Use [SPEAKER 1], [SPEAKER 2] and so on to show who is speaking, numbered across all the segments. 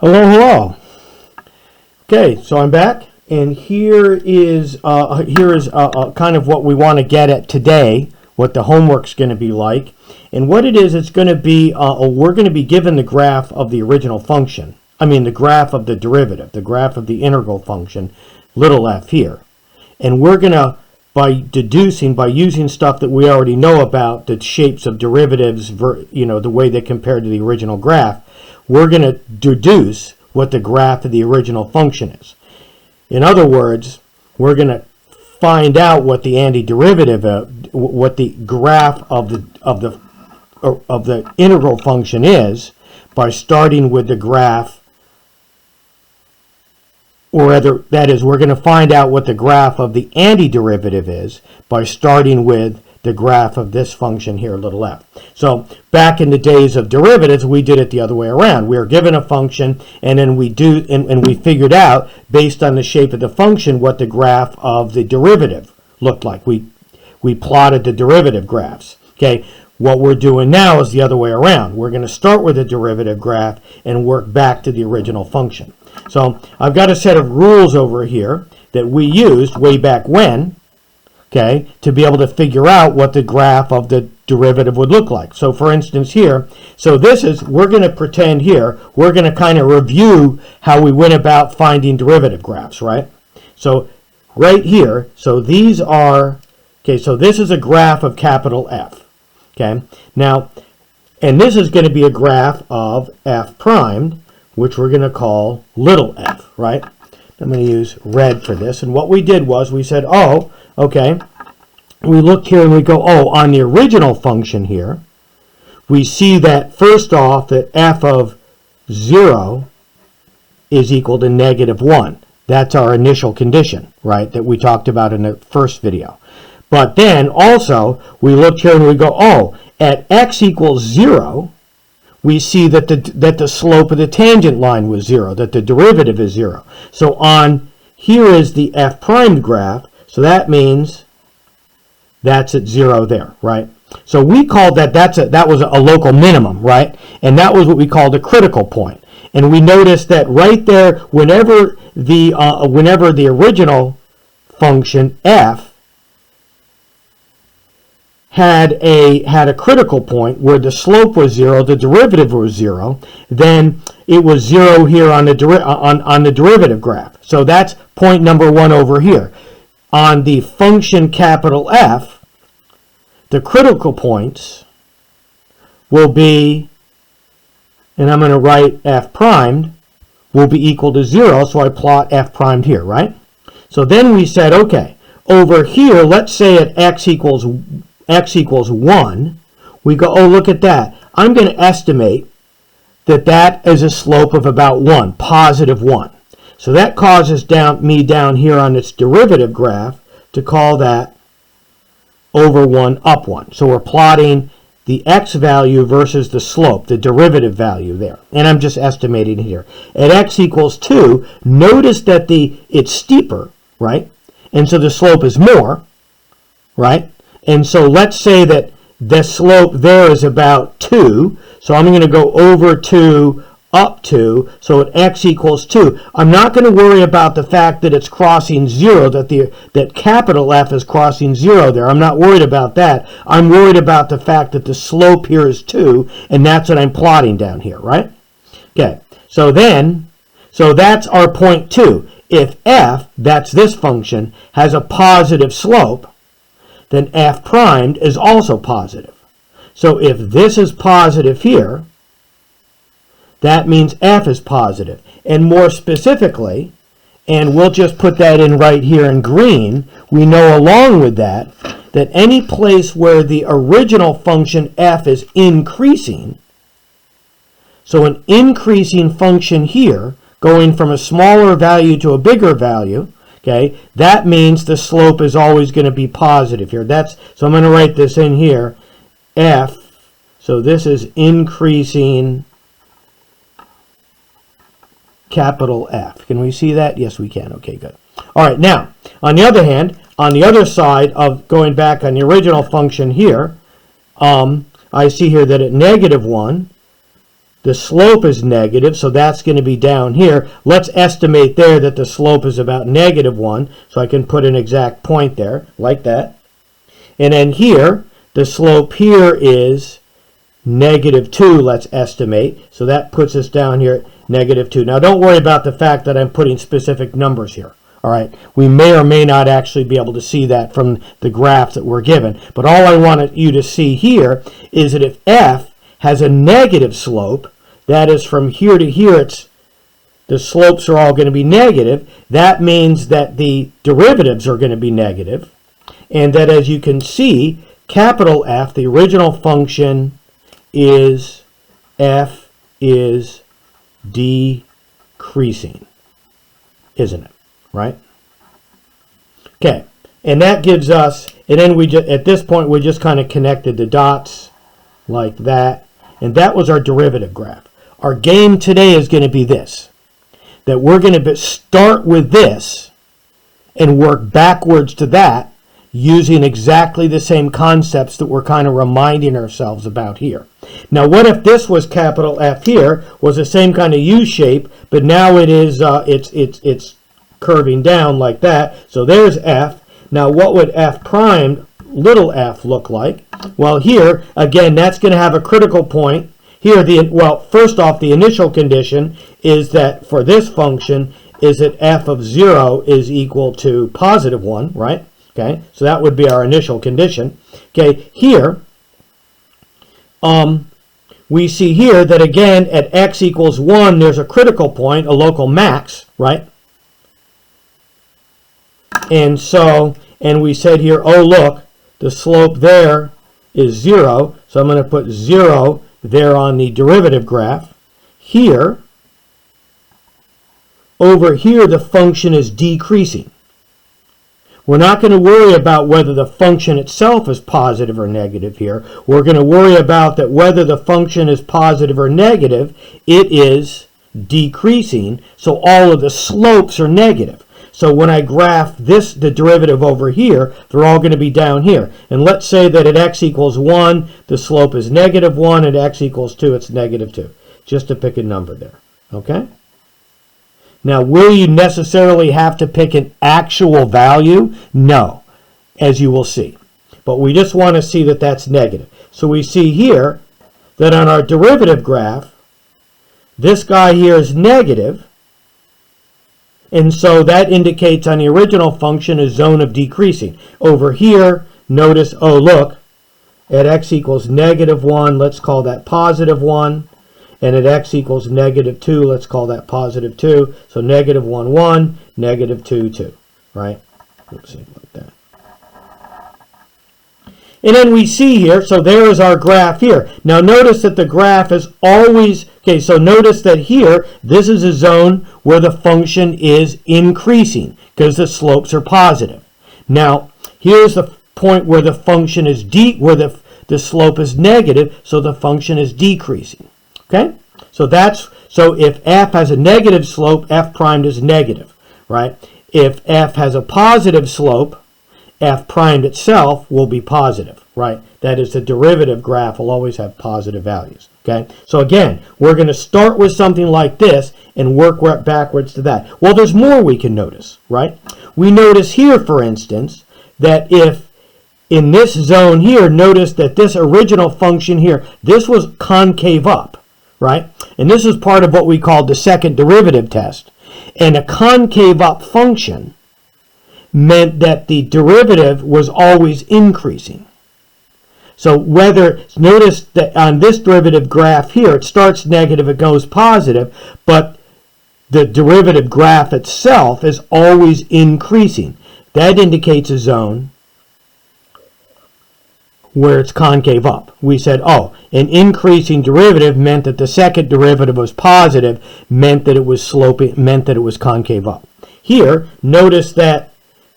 [SPEAKER 1] Hello, hello. Okay, so I'm back, and here is kind of what we want to get at today, what the homework's going to be like, and what it is. It's going to be we're going to be given the graph of the original function. I mean, the graph of the derivative, the graph of the integral function, little f here, and we're going to, by using stuff that we already know about, the shapes of derivatives, the way they compare to the original graph, we're going to deduce what the graph of the original function is. In other words, we're going to find out what the antiderivative, what the graph of the integral function is by starting with the graph, or rather, that is, we're going to find out what the graph of the antiderivative is by starting with the graph of this function here, little f. So back in the days of derivatives, we did it the other way around. We were given a function, and then we figured out, based on the shape of the function, what the graph of the derivative looked like. We plotted the derivative graphs. Okay, what we're doing now is the other way around. We're going to start with a derivative graph and work back to the original function. So I've got a set of rules over here that we used way back when, okay, to be able to figure out what the graph of the derivative would look like. So for instance here, we're going to pretend here, we're going to kind of review how we went about finding derivative graphs, right? So right here, so this is a graph of capital F, okay? Now, and this is going to be a graph of f primed, which we're going to call little f, right? I'm going to use red for this. And what we did was we said, oh, okay, we looked here and we go, oh, on the original function here, we see that first off that f of 0 is equal to -1. That's our initial condition, right, that we talked about in the first video. But then also we looked here and we go, oh, at x equals 0, we see that the slope of the tangent line was 0, that the derivative is 0. So here is the f primed graph, so that means that's at 0 there, right? So we called that was a local minimum, right? And that was what we called a critical point. And we noticed that right there, whenever the original function f had a critical point where the slope was 0, the derivative was 0, then it was 0 here on the derivative graph. So that's point number 1 over here. On the function capital F, the critical points will be, and I'm going to write f primed, will be equal to 0, so I plot f primed here, right? So then we said, okay, over here, let's say at x equals 1, we go, oh, look at that. I'm going to estimate that is a slope of about 1, positive 1. So that causes me down here on its derivative graph to call that over 1, up 1. So we're plotting the x value versus the slope, the derivative value there. And I'm just estimating here. At x equals 2, notice that it's steeper, right? And so the slope is more, right? And so let's say that the slope there is about 2. So I'm going to go over 2, up 2. So at x equals 2. I'm not going to worry about the fact that it's crossing 0, that capital F is crossing 0 there. I'm not worried about that. I'm worried about the fact that the slope here is 2, and that's what I'm plotting down here, right? Okay, so that's our point 2. If f, that's this function, has a positive slope, then f primed is also positive. So if this is positive here, that means f is positive. And more specifically, and we'll just put that in right here in green, we know along with that any place where the original function f is increasing, so an increasing function here, going from a smaller value to a bigger value, okay, that means the slope is always going to be positive here. So I'm going to write this in here, f, so this is increasing capital F. Can we see that? Yes, we can. Okay, good. All right, now, on the other hand, on the other side of going back on the original function here, I see here that at -1, The slope is negative, so that's going to be down here. Let's estimate there that the slope is about -1, so I can put an exact point there, like that. And then here, the slope here is -2, let's estimate. So that puts us down here at -2. Now don't worry about the fact that I'm putting specific numbers here. All right, we may or may not actually be able to see that from the graph that we're given. But all I wanted you to see here is that if f has a negative slope, that is from here to here, the slopes are all going to be negative. That means that the derivatives are going to be negative. And that, as you can see, capital F, the original function, is f is decreasing, isn't it? Right? Okay, and that gives us, and then at this point we just kind of connected the dots like that, and that was our derivative graph. Our game today is going to be this, that we're going to start with this and work backwards to that using exactly the same concepts that we're kind of reminding ourselves about here. Now, what if this was capital F here, was the same kind of U shape, but now it is it's curving down like that. So there's F. Now, what would F prime, little f, look like? Well, here again, that's going to have a critical point. Here, first off, the initial condition is that for this function is that f of 0 is equal to +1, right? Okay, so that would be our initial condition. Okay, here we see here that again at x equals 1, there's a critical point, a local max, right? And so, and we said here, oh look, the slope there is 0, so I'm going to put 0 there on the derivative graph. Here, over here, the function is decreasing. We're not going to worry about whether the function itself is positive or negative here. We're going to worry about that whether the function is positive or negative, it is decreasing, so all of the slopes are negative. So when I graph the derivative over here, they're all going to be down here. And let's say that at x equals 1, the slope is -1, and at x equals 2, it's -2. Just to pick a number there, okay? Now, will you necessarily have to pick an actual value? No, as you will see. But we just want to see that that's negative. So we see here that on our derivative graph, this guy here is negative. And so that indicates on the original function a zone of decreasing. Over here, notice, oh look, at x equals -1, let's call that +1. And at x equals -2, let's call that +2. So -1, 1, -2, 2, right? Oops, like that. And then we see here, so there is our graph here. Now notice that the graph is always, okay, so notice that here, this is a zone where the function is increasing because the slopes are positive. Now, here's the point where the function is where the slope is negative, so the function is decreasing. Okay? So if f has a negative slope, f primed is negative, right? If f has a positive slope, f primed itself will be positive, right? That is, the derivative graph will always have positive values, okay? So again, we're going to start with something like this and work backwards to that. Well, there's more we can notice, right? We notice here, for instance, that if in this zone here, notice that this original function here, this was concave up, right? And this is part of what we call the second derivative test. And a concave up function meant that the derivative was always increasing. So notice that on this derivative graph here, it starts negative, it goes positive, but the derivative graph itself is always increasing. That indicates a zone where it's concave up. We said, oh, an increasing derivative meant that the second derivative was positive, meant that it was sloping, meant that it was concave up. Here, notice that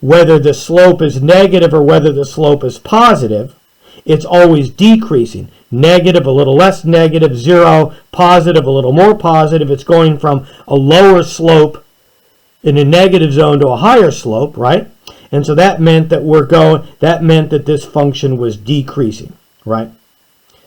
[SPEAKER 1] whether the slope is negative or whether the slope is positive, it's always decreasing. Negative, a little less negative, 0, positive, a little more positive. It's going from a lower slope in a negative zone to a higher slope, right? And so that meant that that meant that this function was decreasing, right?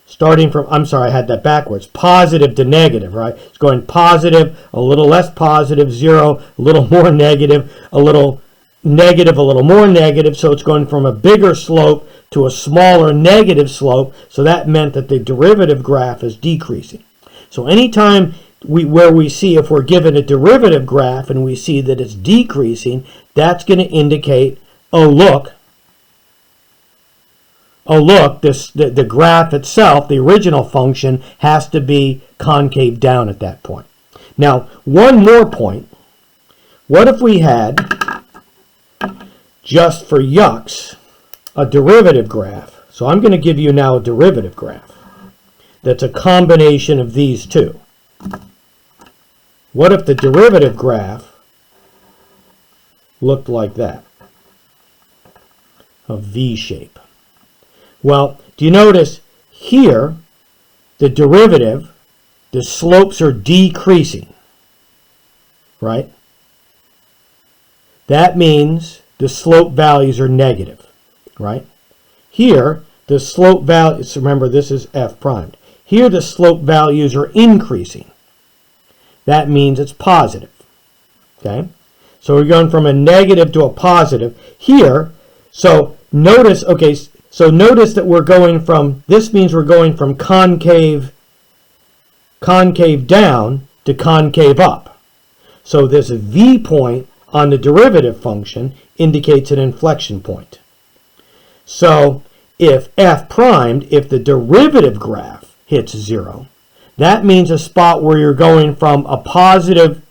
[SPEAKER 1] starting from, I'm sorry, I had that backwards, positive to negative, right? It's going positive, a little less positive, 0, a little more negative, a little negative, a little more negative. So it's going from a bigger slope to a smaller negative slope. So that meant that the derivative graph is decreasing. So anytime where we see, if we're given a derivative graph and we see that it's decreasing, that's going to indicate, oh look, the graph itself, the original function, has to be concave down at that point. Now, one more point. What if we had, just for yucks, a derivative graph? So I'm going to give you now a derivative graph that's a combination of these two. What if the derivative graph looked like that? A V shape. Well, do you notice here, the derivative, the slopes are decreasing, right? That means the slope values are negative, right? Here, the slope values, remember this is f primed. Here, the slope values are increasing. That means it's positive, okay? So we're going from a negative to a positive. Here, so notice, okay, so notice that we're going from, this means we're going from concave down to concave up. So this V point on the derivative function indicates an inflection point. So if f primed, if the derivative graph hits 0, that means a spot where you're going from a positive,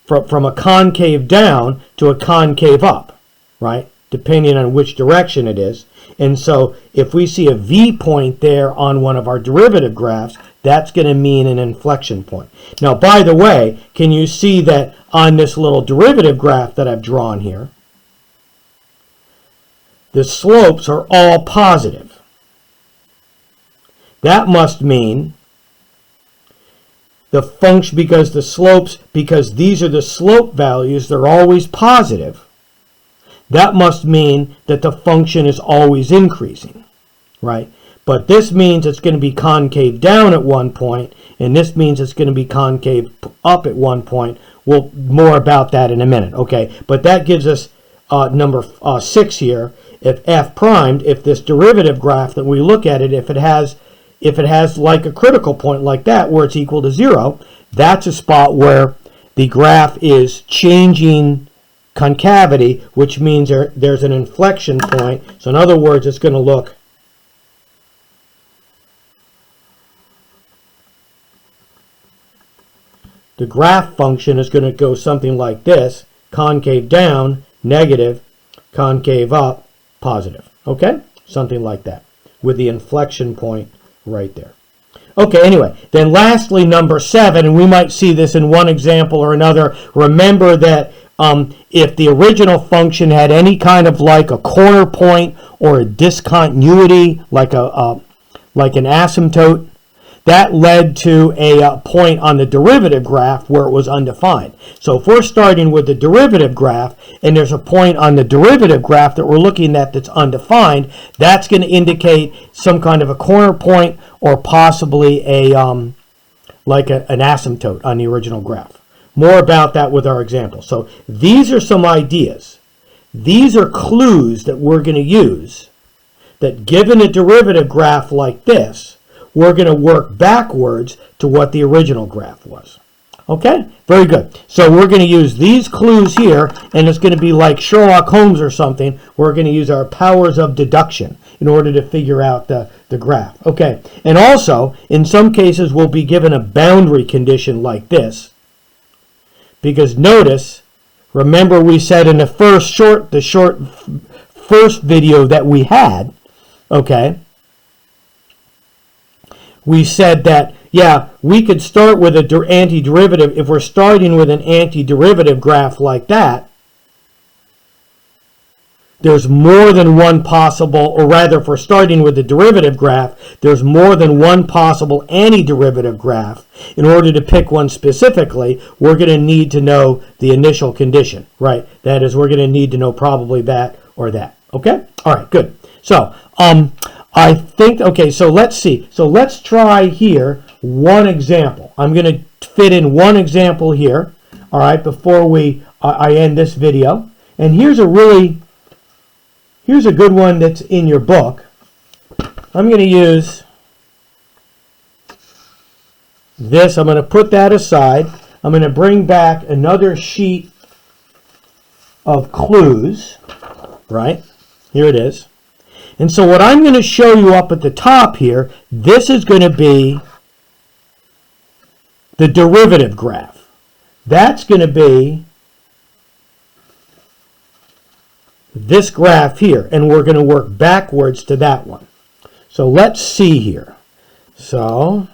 [SPEAKER 1] from a concave down to a concave up, right? Depending on which direction it is. And so if we see a V point there on one of our derivative graphs, that's going to mean an inflection point. Now, by the way, can you see that on this little derivative graph that I've drawn here, the slopes are all positive? That must mean the function, because the slopes, because these are the slope values, they're always positive. That must mean that the function is always increasing, right? But this means it's going to be concave down at one point, and this means it's going to be concave up at one point. Well, more about that in a minute, okay? But that gives us number 6 here. If f primed, if this derivative graph that we look at it, if it has like a critical point like that where it's equal to 0, that's a spot where the graph is changing concavity, which means there's an inflection point. So in other words, it's going to look the graph function is going to go something like this: concave down, negative, concave up, positive. Okay? Something like that, with the inflection point right there. Okay, anyway, then lastly, number 7, and we might see this in one example or another. Remember that if the original function had any kind of like a corner point or a discontinuity, like an asymptote, that led to a point on the derivative graph where it was undefined. So if we're starting with the derivative graph and there's a point on the derivative graph that we're looking at that's undefined, that's going to indicate some kind of a corner point or possibly an asymptote on the original graph. More about that with our example. So these are some ideas. These are clues that we're going to use, that given a derivative graph like this, we're going to work backwards to what the original graph was. Okay? Very good. So we're going to use these clues here, and it's going to be like Sherlock Holmes or something. We're going to use our powers of deduction in order to figure out the graph. Okay? And also, in some cases, we'll be given a boundary condition like this. Because notice, remember we said in the first video that we had, okay, we said that, yeah, we could start with an antiderivative. If we're starting with an antiderivative graph like that, there's more than one possible, or rather, if we're starting with the derivative graph, there's more than one possible antiderivative graph. In order to pick one specifically, we're going to need to know the initial condition, right? That is, we're going to need to know probably that or that. Okay? All right, good. So, I think, okay, so let's see. So let's try here one example. I'm going to fit in one example here, all right, before I end this video. And here's a good one that's in your book. I'm going to use this. I'm going to put that aside. I'm going to bring back another sheet of clues, right? Here it is. And so what I'm going to show you up at the top here, this is going to be the derivative graph. That's going to be this graph here, and we're going to work backwards to that one. So let's see here. So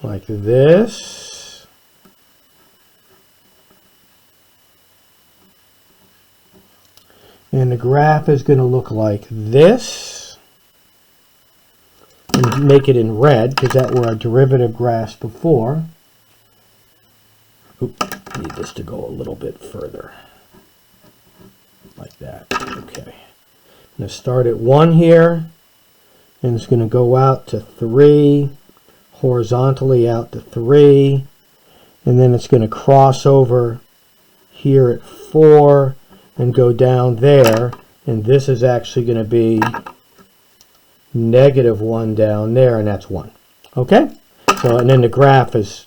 [SPEAKER 1] like this. And the graph is going to look like this. And make it in red, because that were our derivative graphs before. Oops, need this to go a little bit further. Like that. Okay. I'm going to start at 1 here. And it's going to go out to 3. Horizontally out to 3. And then it's going to cross over here at 4. And go down there, and this is actually going to be -1 down there, and that's 1. Okay? So, and then the graph is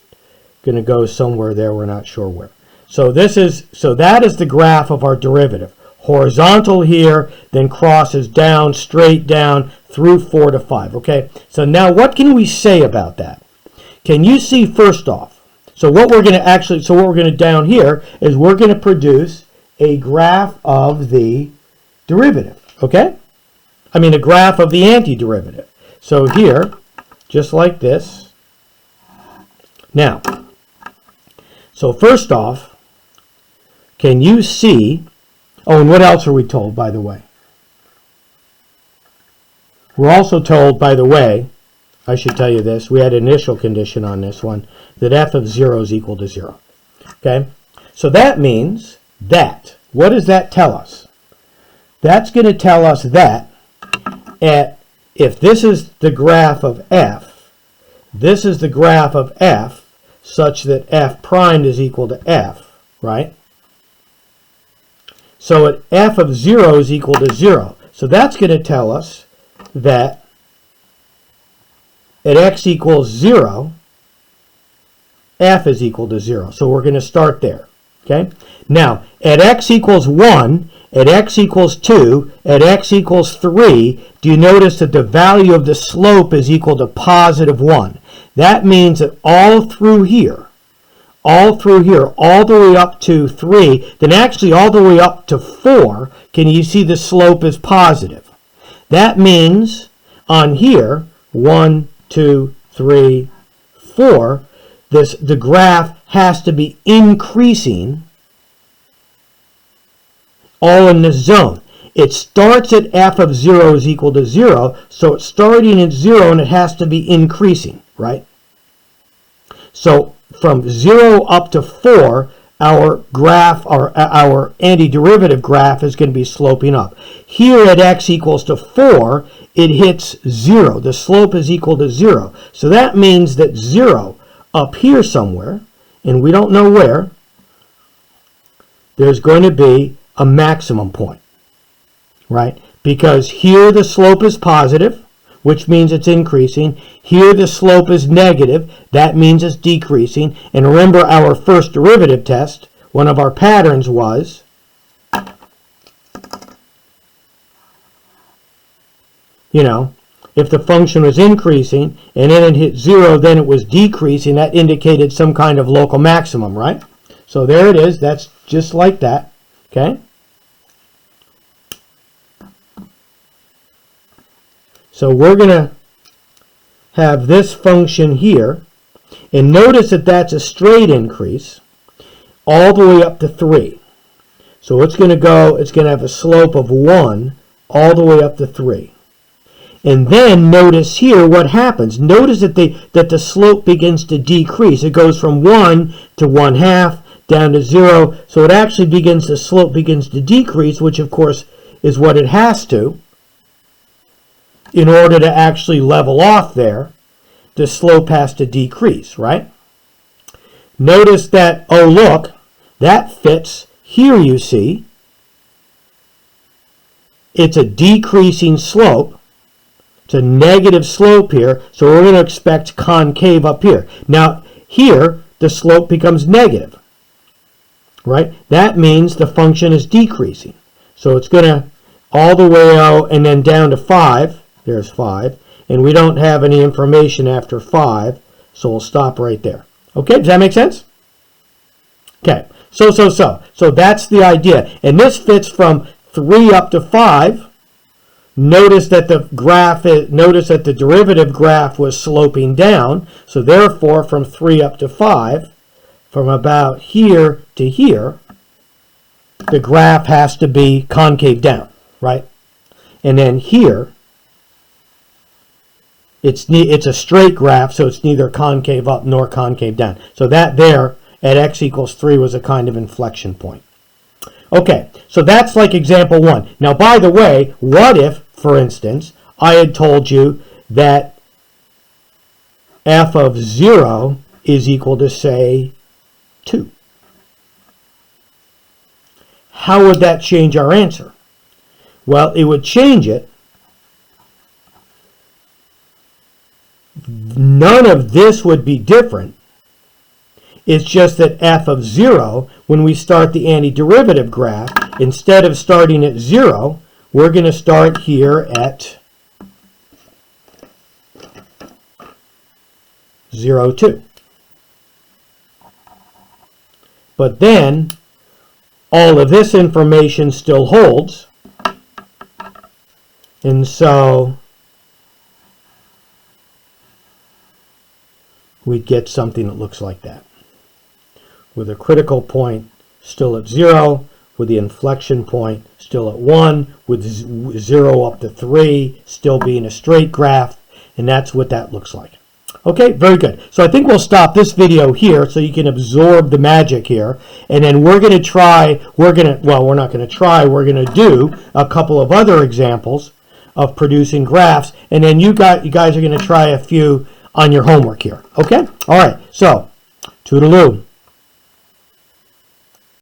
[SPEAKER 1] going to go somewhere there, we're not sure where. So that is the graph of our derivative. Horizontal here, then crosses down, straight down, through 4 to 5. Okay? So now what can we say about that? Can you see first off? So what we're going to down here is we're going to produce a graph of the derivative, okay? I mean a graph of the antiderivative. So here, just like this. Now, so first off, can you see, oh, and what else are we told, by the way? We're also told, by the way, I should tell you this, we had an initial condition on this one, that f of 0 is equal to 0, okay? So that means that, what does that tell us? That's going to tell us that if this is the graph of f, this is the graph of f, such that f prime is equal to f, right? So at f of 0 is equal to 0. So that's going to tell us that at x equals 0, f is equal to 0. So we're going to start there. Okay? Now, at x equals 1, at x equals 2, at x equals 3, do you notice that the value of the slope is equal to positive 1? That means that all through here, all the way up to 3, then actually all the way up to 4, can you see the slope is positive? That means on here, 1, 2, 3, 4, the graph has to be increasing all in this zone. It starts at f of 0 is equal to 0, so it's starting at 0 and it has to be increasing, right? So from 0 up to 4, our graph, our antiderivative graph is going to be sloping up. Here at x equals to 4, it hits 0. The slope is equal to 0. So that means that 0 up here somewhere, and we don't know where, there's going to be a maximum point, right? Because here the slope is positive, which means it's increasing. Here the slope is negative, that means it's decreasing. And remember our first derivative test, one of our patterns was if the function was increasing and then it hit 0, then it was decreasing, that indicated some kind of local maximum, right? So there it is, that's just like that, okay? So we're going to have this function here, and notice that that's a straight increase all the way up to 3. So it's going to have a slope of 1 all the way up to 3. And then notice here what happens. Notice that the slope begins to decrease. It goes from 1 to 1/2, down to 0. So it actually begins, the slope begins to decrease, which of course is what it has to in order to actually level off there. The slope has to decrease, right? Notice that, oh look, that fits here, you see. It's a decreasing slope. It's a negative slope here, so we're going to expect concave up here. Now, here, the slope becomes negative, right? That means the function is decreasing. So it's going to all the way out and then down to 5. There's 5. And we don't have any information after 5, so we'll stop right there. Okay, does that make sense? Okay, so that's the idea. And this fits from 3 up to 5. Notice that the derivative graph was sloping down. So therefore, from 3 up to 5, from about here to here, the graph has to be concave down, right? And then here, it's a straight graph, so it's neither concave up nor concave down. So that there at x equals 3 was a kind of inflection point. Okay, so that's like example 1. Now, by the way, what if, for instance, I had told you that f of 0 is equal to, say, 2? How would that change our answer? Well, it would change it. None of this would be different. It's just that f of 0, when we start the antiderivative graph, instead of starting at 0, we're going to start here at 0, 2. But then, all of this information still holds. And so we'd get something that looks like that, with a critical point still at 0, with the inflection point still at 1, with 0 up to 3 still being a straight graph, and that's what that looks like. Okay, very good. So I think we'll stop this video here so you can absorb the magic here, and then we're going to try, we're not going to try, we're going to do a couple of other examples of producing graphs, and then you guys are going to try a few on your homework here. Okay? All right, so toodaloo.